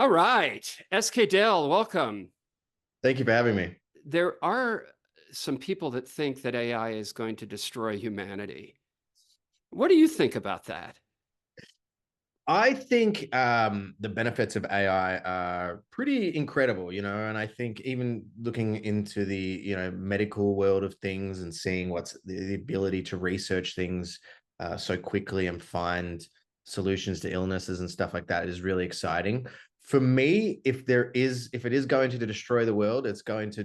All right, SK Dell, welcome. Thank you for having me. There are some people that think that AI is going to destroy humanity. What do you think about that? I think the benefits of AI are pretty incredible, and I think even looking into the, medical world of things and seeing what's the ability to research things so quickly and find solutions to illnesses and stuff like that is really exciting. For me, if it is going to destroy the world, it's going to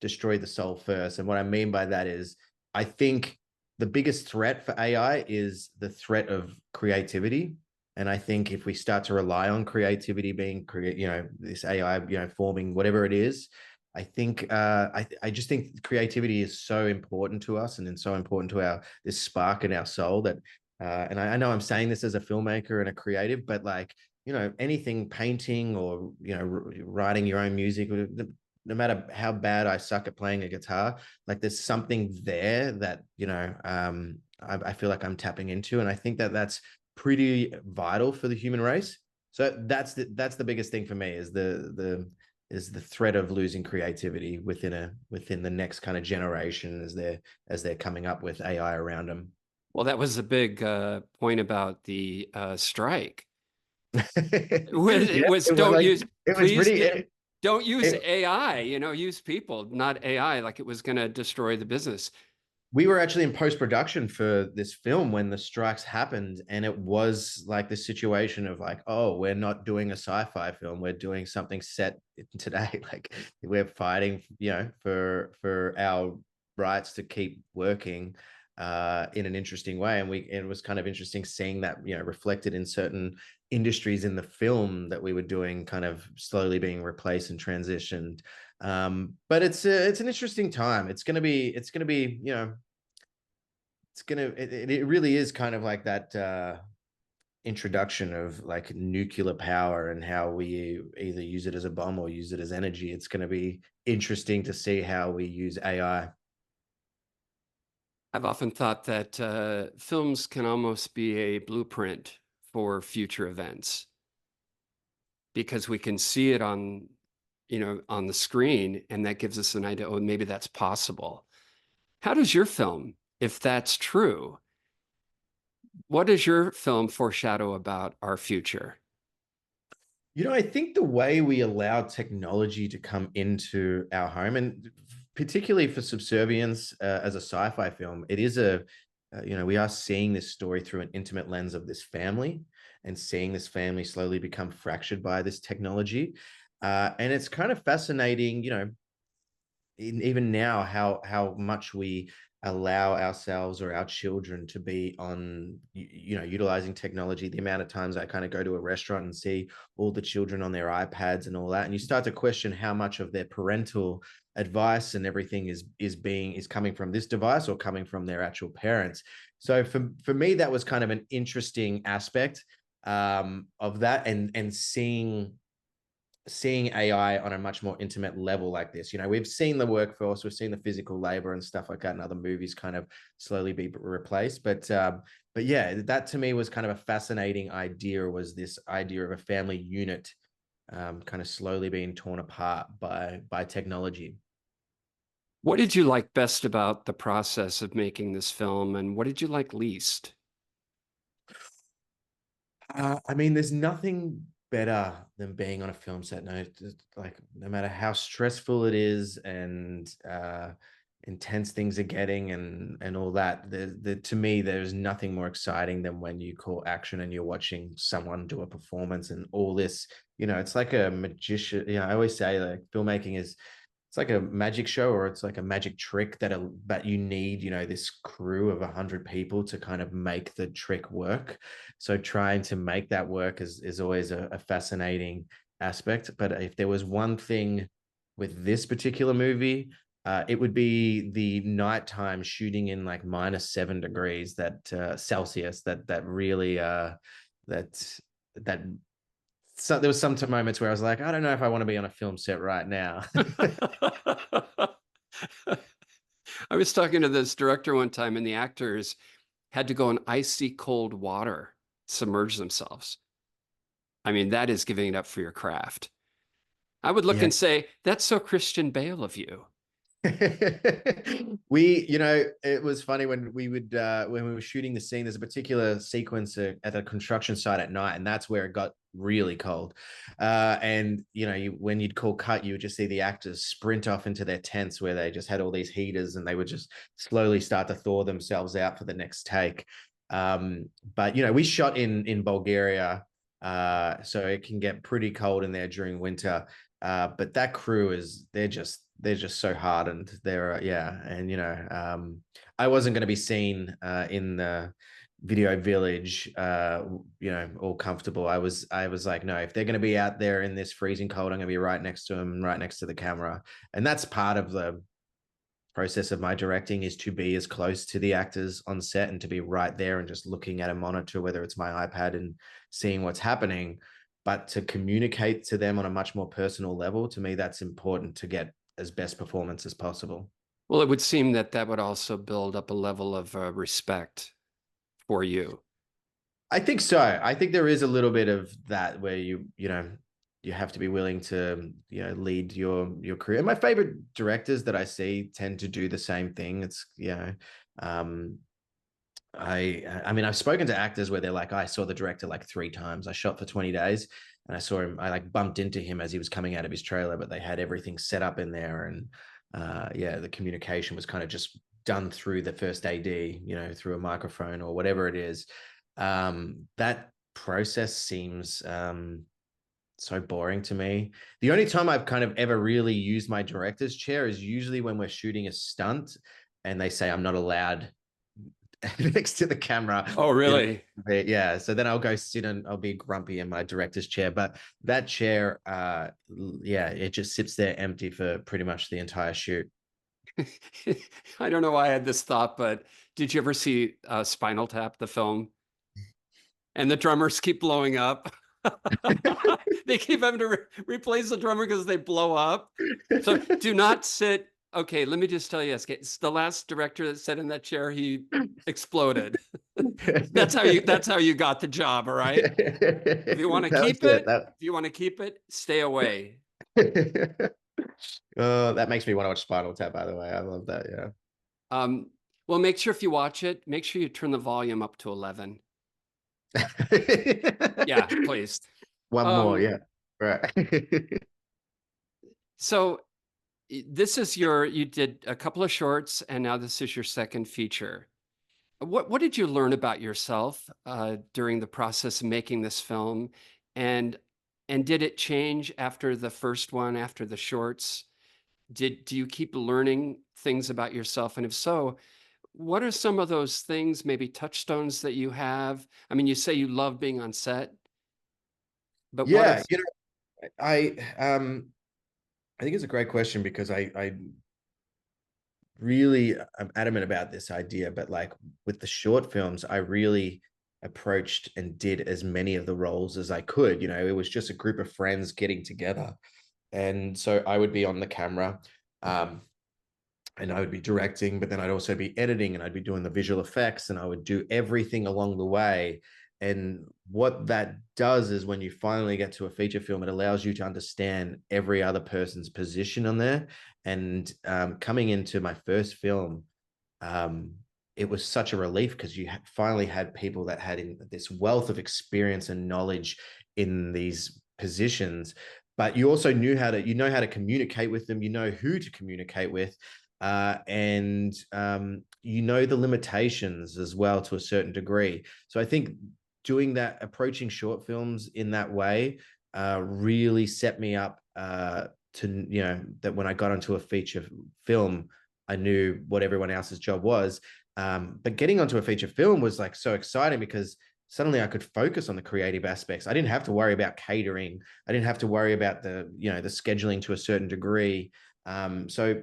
destroy the soul first. And what I mean by that is, I think the biggest threat for AI is the threat of creativity. And I think if we start to rely on creativity being this AI, forming whatever it is, I think I just think creativity is so important to us and so important to our this spark in our soul that and I know I'm saying this as a filmmaker and a creative, but like, anything painting or, writing your own music, no matter how bad I suck at playing a guitar, like there's something there that, I feel like I'm tapping into. And I think that that's pretty vital for the human race. So that's the biggest thing for me is the threat of losing creativity within the next kind of generation as they're coming up with AI around them. Well, that was a big point about the strike. Yeah, Was it was don't like use, it was please pretty. don't use It, AI, use people, not AI, like it was going to destroy the business. we were actually in post production for this film when the strikes happened, and it was like this situation of like, oh, we're not doing a sci-fi film, we're doing something set today. Like we're fighting, for our rights to keep working in an interesting way. And it was kind of interesting seeing that, reflected in certain industries in the film that we were doing, kind of slowly being replaced and transitioned. But it's an interesting time. It's gonna be it really is kind of like that introduction of like nuclear power and how we either use it as a bomb or use it as energy. It's going to be interesting to see how we use AI. I've often thought that films can almost be a blueprint for future events because we can see it on the screen, and that gives us an idea, oh, maybe that's possible. How does your film, if that's true, what does your film foreshadow about our future? I think the way we allow technology to come into our home, and particularly for Subservience as a sci-fi film, it is we are seeing this story through an intimate lens of this family and seeing this family slowly become fractured by this technology. And it's kind of fascinating, even now how much we allow ourselves or our children to be on utilizing technology. The amount of times I kind of go to a restaurant and see all the children on their iPads and all that, and you start to question how much of their parental advice and everything is coming from this device or coming from their actual parents. So for me that was kind of an interesting aspect of that, and seeing AI on a much more intimate level like this. We've seen the workforce, we've seen the physical labor and stuff like that in other movies kind of slowly be replaced. But yeah, that to me was kind of a fascinating idea. Was this idea of a family unit kind of slowly being torn apart by technology? What did you like best about the process of making this film, and what did you like least? I mean, there's nothing better than being on a film set. No, like no matter how stressful it is and intense things are getting and all that. To me, there's nothing more exciting than when you call action and you're watching someone do a performance and all this. It's like a magician. I always say like filmmaking is it's like a magic show or it's like a magic trick that you need, this crew of 100 people to kind of make the trick work. So trying to make that work is always a fascinating aspect. But if there was one thing with this particular movie, it would be the nighttime shooting in like -7 degrees that Celsius that really that that so there was some moments where I was like, I don't know if I want to be on a film set right now. I was talking to this director one time, and the actors had to go in icy cold water, submerge themselves. I mean, that is giving it up for your craft. I would look Yeah. and say, that's so Christian Bale of you. It was funny when we were shooting the scene, there's a particular sequence at a construction site at night, and that's where it got really cold. And when you'd call cut, you would just see the actors sprint off into their tents where they just had all these heaters, and they would just slowly start to thaw themselves out for the next take. But we shot in Bulgaria, so it can get pretty cold in there during winter. But that crew they're just so hardened. I wasn't going to be seen in the video village, all comfortable. I was like, no, if they're going to be out there in this freezing cold, I'm going to be right next to them, right next to the camera. And that's part of the process of my directing, is to be as close to the actors on set and to be right there and just looking at a monitor, whether it's my iPad, and seeing what's happening. But to communicate to them on a much more personal level, to me, that's important to get as best performance as possible. Well, it would seem that that would also build up a level of respect for you. I think so. I think there is a little bit of that where you have to be willing to lead your career. And my favorite directors that I see tend to do the same thing. It's um, I mean, I've spoken to actors where they're like, I saw the director like 3 times. I shot for 20 days and I saw him. I like bumped into him as he was coming out of his trailer, but they had everything set up in there, and the communication was kind of just done through the first AD, through a microphone or whatever it is. That process seems so boring to me. The only time I've kind of ever really used my director's chair is usually when we're shooting a stunt and they say I'm not allowed next to the camera. Oh, really? Yeah. So then I'll go sit and I'll be grumpy in my director's chair. But that chair, it just sits there empty for pretty much the entire shoot. I don't know why I had this thought, but did you ever see Spinal Tap, the film? And the drummers keep blowing up. They keep having to replace the drummer because they blow up. So do not sit. Okay, let me just tell you, it's the last director that sat in that chair, he exploded. That's how you got the job, all right? If you want to That was keep it. it, if you want to keep it, stay away. Oh, that makes me want to watch Spinal Tap, by the way. I love that. Yeah. Um, well, make sure if you watch it, make sure you turn the volume up to 11. Yeah, please. One more, Um, yeah. Right. so you did a couple of shorts and now this is your second feature. What did you learn about yourself during the process of making this film? And did it change after the first one, after the shorts? Do you keep learning things about yourself? And if so, what are some of those things, maybe touchstones that you have? I mean, you say you love being on set, but what are Yeah, I think it's a great question because I really I'm adamant about this idea, but like with the short films, I really approached and did as many of the roles as I could. It was just a group of friends getting together. And so I would be on the camera, um, and I would be directing, but then I'd also be editing and I'd be doing the visual effects and I would do everything along the way. And what that does is when you finally get to a feature film, it allows you to understand every other person's position on there. And coming into my first film, um, it was such a relief because you finally had people that had this wealth of experience and knowledge in these positions, but you also know how to communicate with them, you know who to communicate with, and the limitations as well to a certain degree. So I think doing that, approaching short films in that way, really set me up to that when I got onto a feature film, I knew what everyone else's job was. But getting onto a feature film was like so exciting because suddenly I could focus on the creative aspects. I didn't have to worry about catering. I didn't have to worry about the scheduling to a certain degree. So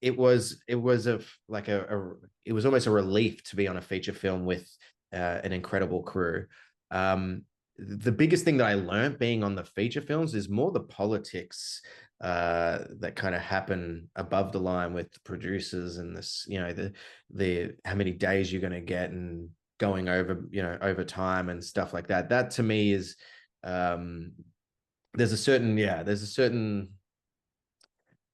it was almost a relief to be on a feature film with an incredible crew. The biggest thing that I learned being on the feature films is more the politics that kind of happen above the line with the producers and this, the how many days you're going to get and going over, over time and stuff like that. That to me is um, there's a certain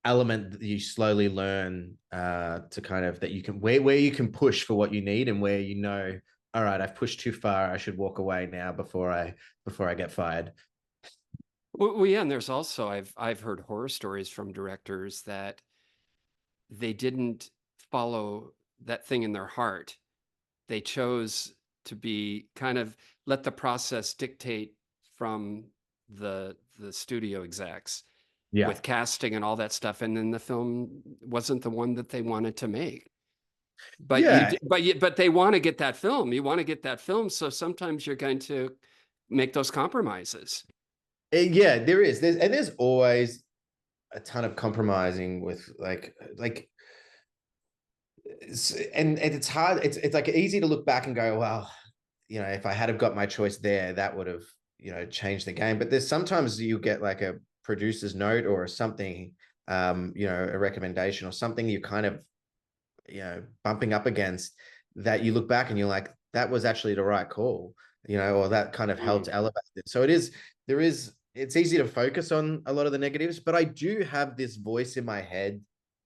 element that you slowly learn to kind of that you can where you can push for what you need and where you know, all right, I've pushed too far. I should walk away now before I get fired. Well, yeah, and there's also I've heard horror stories from directors that they didn't follow that thing in their heart. They chose to be kind of let the process dictate from the studio execs Yeah. with casting and all that stuff, and then the film wasn't the one that they wanted to make. But Yeah. but they want to get that film. You want to get that film, so sometimes you're going to make those compromises. Yeah, there is. There's always a ton of compromising with and it's hard. It's like easy to look back and go, well, if I had have got my choice there, that would have, changed the game. But there's sometimes you get like a producer's note or something, a recommendation or something you kind of, bumping up against that you look back and you're like, that was actually the right call, or that kind of helped Mm. elevate it. So it's easy to focus on a lot of the negatives, but I do have this voice in my head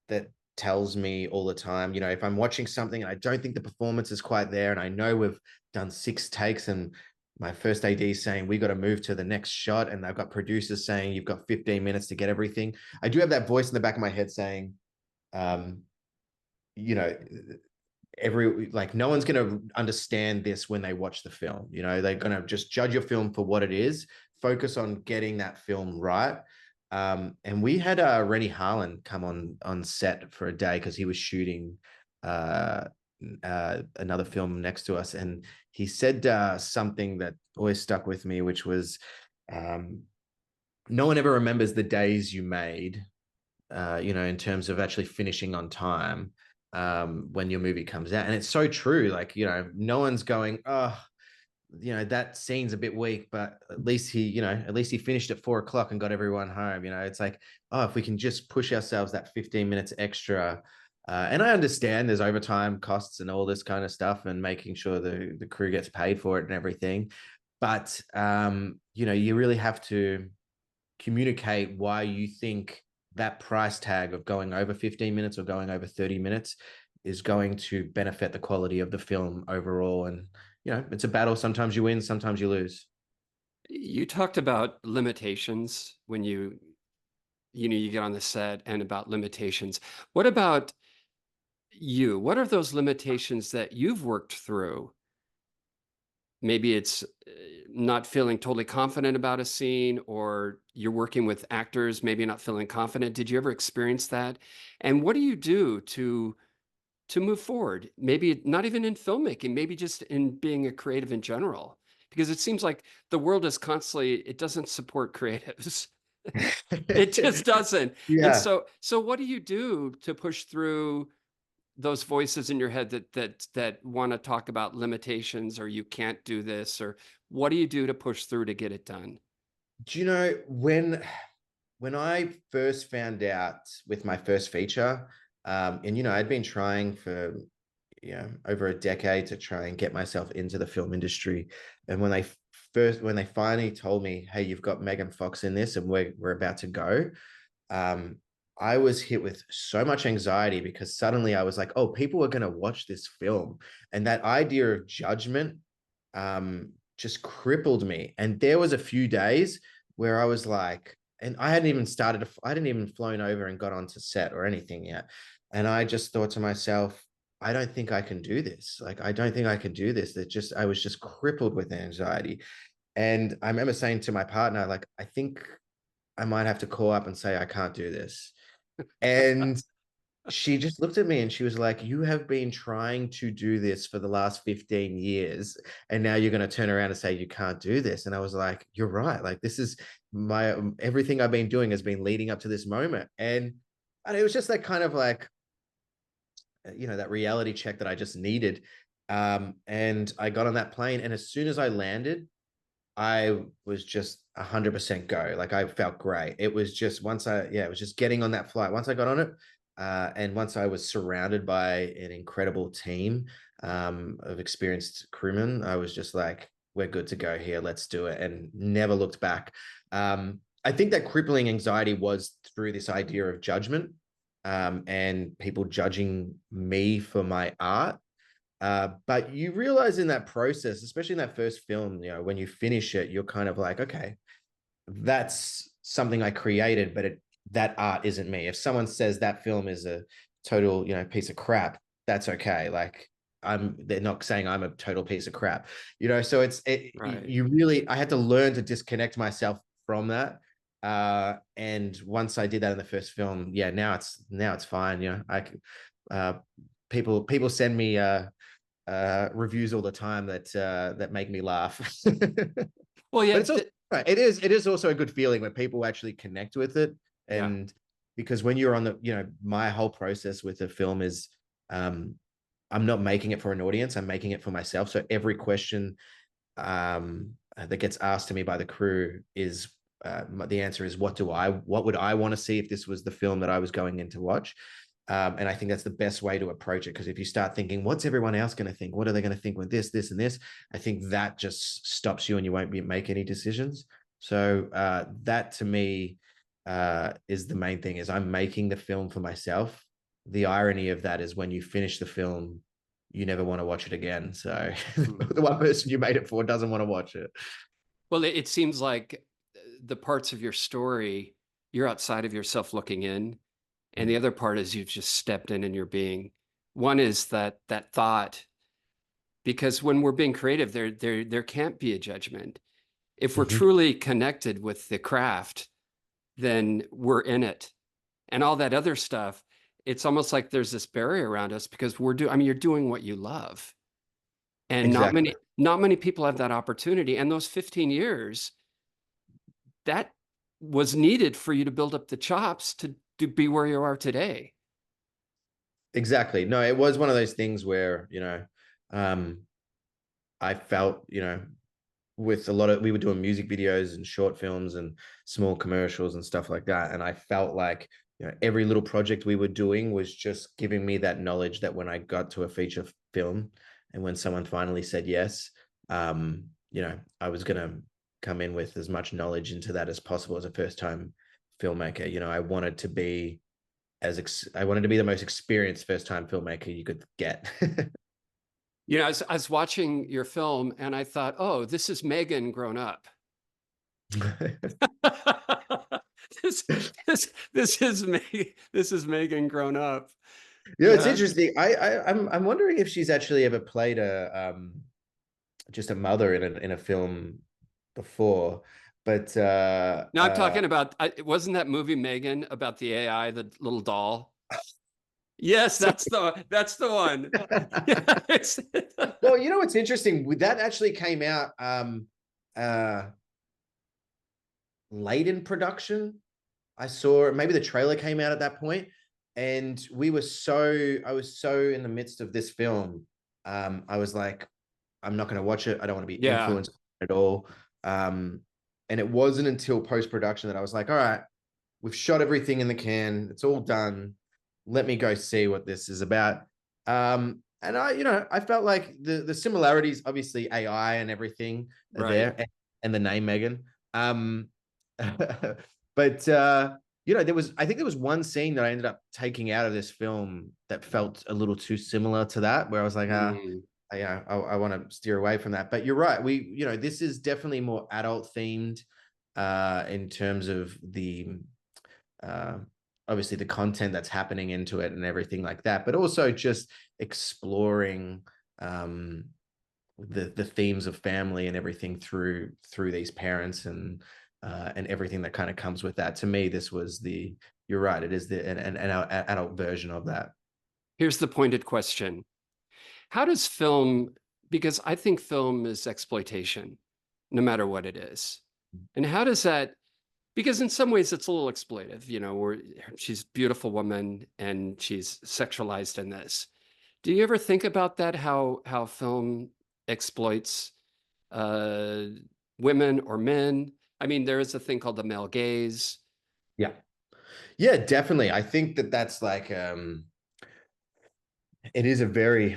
that tells me all the time, if I'm watching something and I don't think the performance is quite there, and I know we've done 6 takes and my first AD is saying we got to move to the next shot, and I've got producers saying you've got 15 minutes to get everything. I do have that voice in the back of my head saying, um, you know, no one's going to understand this when they watch the film. They're going to just judge your film for what it is, focus on getting that film right. And we had Rennie Harlan come on set for a day because he was shooting another film next to us, and he said something that always stuck with me, which was, no one ever remembers the days you made, in terms of actually finishing on time, when your movie comes out. And it's so true. Like, no one's going, oh, that scene's a bit weak, but at least he finished at 4 o'clock and got everyone home. It's like, oh, if we can just push ourselves that 15 minutes extra. And I understand there's overtime costs and all this kind of stuff and making sure the crew gets paid for it and everything. But, you really have to communicate why you think that price tag of going over 15 minutes or going over 30 minutes is going to benefit the quality of the film overall. And, it's a battle. Sometimes you win, sometimes you lose. You talked about limitations when you get on the set and about limitations. What about you? What are those limitations that you've worked through? Maybe it's not feeling totally confident about a scene, or you're working with actors, maybe not feeling confident. Did you ever experience that? And what do you do to move forward? Maybe not even in filmmaking, maybe just in being a creative in general, because it seems like the world is constantly, it doesn't support creatives. It just doesn't. And Yeah. so what do you do to push through those voices in your head that want to talk about limitations, or you can't do this, or what do you do to push through to get it done? Do you know when I first found out with my first feature, and I'd been trying for over a decade to try and get myself into the film industry, and when they finally told me, hey, you've got Megan Fox in this and we're about to go, um, I was hit with so much anxiety because suddenly I was like, oh, people are going to watch this film. And that idea of judgment just crippled me. And there was a few days where I was like, and I hadn't even flown over and got onto set or anything yet. And I just thought to myself, I don't think I can do this. Like, I don't think I can do this. I was just crippled with anxiety. And I remember saying to my partner, like, I think I might have to call up and say I can't do this. And she just looked at me and she was like, you have been trying to do this for the last 15 years. And now you're going to turn around and say you can't do this. And I was like, you're right. Like, this is everything I've been doing has been leading up to this moment. And it was just that kind of like, that reality check that I just needed. And I got on that plane. And as soon as I landed, I was just 100% go. Like, I felt great. It was just it was just getting on that flight. Once I got on it, and once I was surrounded by an incredible team of experienced crewmen, I was just like, we're good to go here. Let's do it. And never looked back. I think that crippling anxiety was through this idea of judgment, and people judging me for my art. But you realize in that process, especially in that first film, when you finish it, you're kind of like, okay, that's something I created, but that art isn't me. If someone says that film is a total, piece of crap, that's okay. Like, they're not saying I'm a total piece of crap, so Right. I had to learn to disconnect myself from that. And once I did that in the first film, yeah, now it's fine. Uh, people send me, reviews all the time that make me laugh. Well, But yeah, it's also it is also a good feeling when people actually connect with it. yeah. And because when you're on my whole process with a film is, um I'm not making it for an audience, I'm making it for myself. So every question that gets asked to me by the crew is, the answer is, what would I want to see if this was the film that I was going in to watch? And I think that's the best way to approach it. Because if you start thinking, what's everyone else going to think? What are they going to think with this, and this? I think that just stops you and you won't make any decisions. So that to me is the main thing, is I'm making the film for myself. The irony of that is when you finish the film, you never want to watch it again. So Mhm. the one person you made it for doesn't want to watch it. Well, it seems like the parts of your story, you're outside of yourself looking in, and the other part is you've just stepped in and you're being. One is that thought, because when we're being creative, there can't be a judgment. If we're Mhm. truly connected with the craft, then we're in it. And all that other stuff, it's almost like there's this barrier around us because I mean, you're doing what you love. And Exactly. not many people have that opportunity. And those 15 years, that was needed for you to build up the chops to be where you are today. Exactly. No, it was one of those things where, um, I felt, with a lot of, we were doing music videos and short films and small commercials and stuff like that. And I felt like, every little project we were doing was just giving me that knowledge that when I got to a feature film and when someone finally said yes, I was going to come in with as much knowledge into that as possible as a first time filmmaker. I wanted to be the most experienced first time filmmaker you could get. I was watching your film and I thought, oh, this is Megan grown up. this, this is Megan grown up. It's Yeah. interesting. I'm wondering if she's actually ever played just a mother in a film before, but Now I'm talking about, wasn't that movie Megan about the AI, the little doll? Yes, so that's the one. Yeah, well, what's interesting? That actually came out uh late in production. I saw maybe the trailer came out at that point, and I was so in the midst of this film. I was like, I'm not going to watch it. I don't want to be yeah. influenced at all. Um, and it wasn't until post production that I was like, all right, we've shot everything in the can. It's all done. Let me go see what this is about. And I felt like the similarities, obviously AI and everything are Right. there, and the name Megan. But I think there was one scene that I ended up taking out of this film that felt a little too similar to that, where I was like, Mm. I want to steer away from that. But you're right. This is definitely more adult themed, in terms of the, uh, obviously the content that's happening into it and everything like that, but also just exploring, the themes of family and everything through these parents, and everything that kind of comes with that. To me, this was the you're right. It is an adult version of that. Here's the pointed question. How does film, because I think film is exploitation, no matter what it is. And how does that, because in some ways it's a little exploitive, where she's a beautiful woman and she's sexualized in this. Do you ever think about that, how film exploits uh, women or men? I mean, there is a thing called the male gaze. Yeah, yeah, definitely. I think that's like, it is a very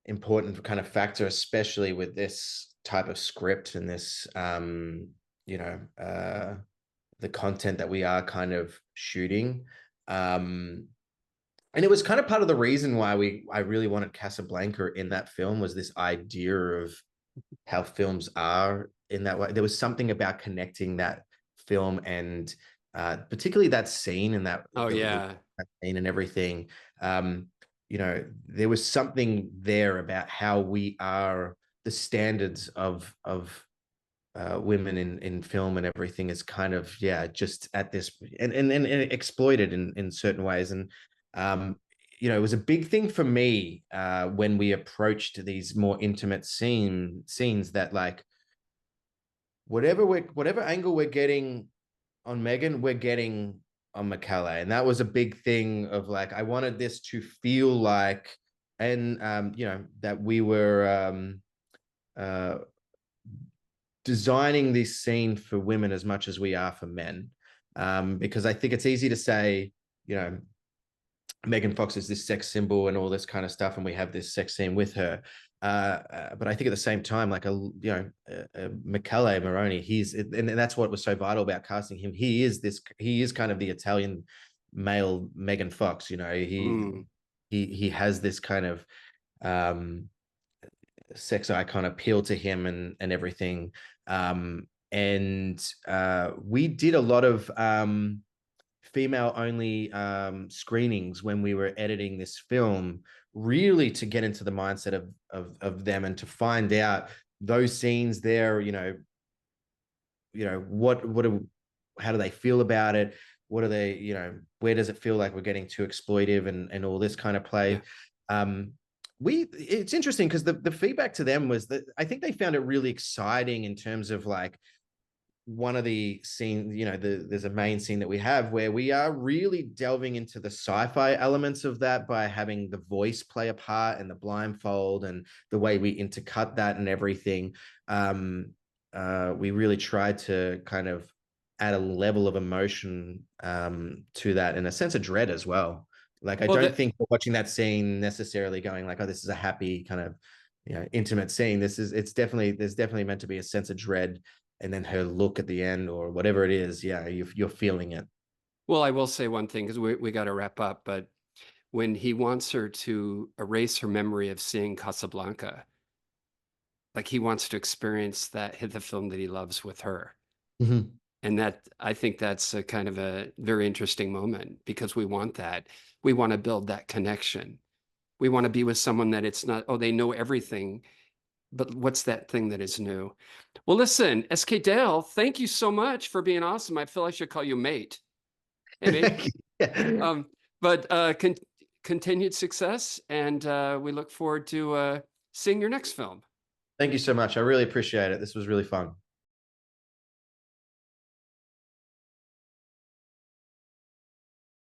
important kind of factor, especially with this type of script and this the content that we are kind of shooting. And it was kind of part of the reason why I really wanted Casablanca in that film, was this idea of how films are in that way. There was something about connecting that film and particularly that scene and Oh the yeah. that scene and everything. There was something there about how we are, the standards of women in film and everything is kind of, yeah, just at this and exploited in certain ways. And um it was a big thing for me when we approached these more intimate scenes, that like whatever angle we're getting on Megan, we're getting on Michele. And that was a big thing of like, I wanted this to feel like, and that we were uh designing this scene for women as much as we are for men. Because I think it's easy to say, you know, Megan Fox is this sex symbol and all this kind of stuff, and we have this sex scene with her. But I think at the same time, like Michele Morrone, and that's what was so vital about casting him. He is kind of the Italian male Megan Fox. Mm. He has this kind of um, sex icon appeal to him and everything. And we did a lot of female only screenings when we were editing this film, really to get into the mindset of them and to find out those scenes there, how do they feel about it? What are they, where does it feel like we're getting too exploitive and all this kind of play? Yeah. Um, it's interesting because the feedback to them was that I think they found it really exciting in terms of like, one of the scenes, there's a main scene that we have where we are really delving into the sci-fi elements of that by having the voice play a part and the blindfold and the way we intercut that and everything. We really tried to kind of add a level of emotion to that, and a sense of dread as well. Like, I Well, don't think we're watching that scene necessarily going like, oh, this is a happy kind of, intimate scene. There's definitely meant to be a sense of dread, and then her look at the end or whatever it is, yeah, you're feeling it. well, I will say one thing because we got to wrap up, but when he wants her to erase her memory of seeing Casablanca, like he wants to experience that hit the film that he loves with her. Mhm. And that I think that's a kind of a very interesting moment because we want that. We want to build that connection. We want to be with someone that it's not, oh, they know everything, but what's that thing that is new? Well, listen, SK Dale, thank you so much for being awesome. I feel I should call you mate. Hey, mate. Yeah. Um, but continued success, and we look forward to seeing your next film. Thank you so much. I really appreciate it. This was really fun.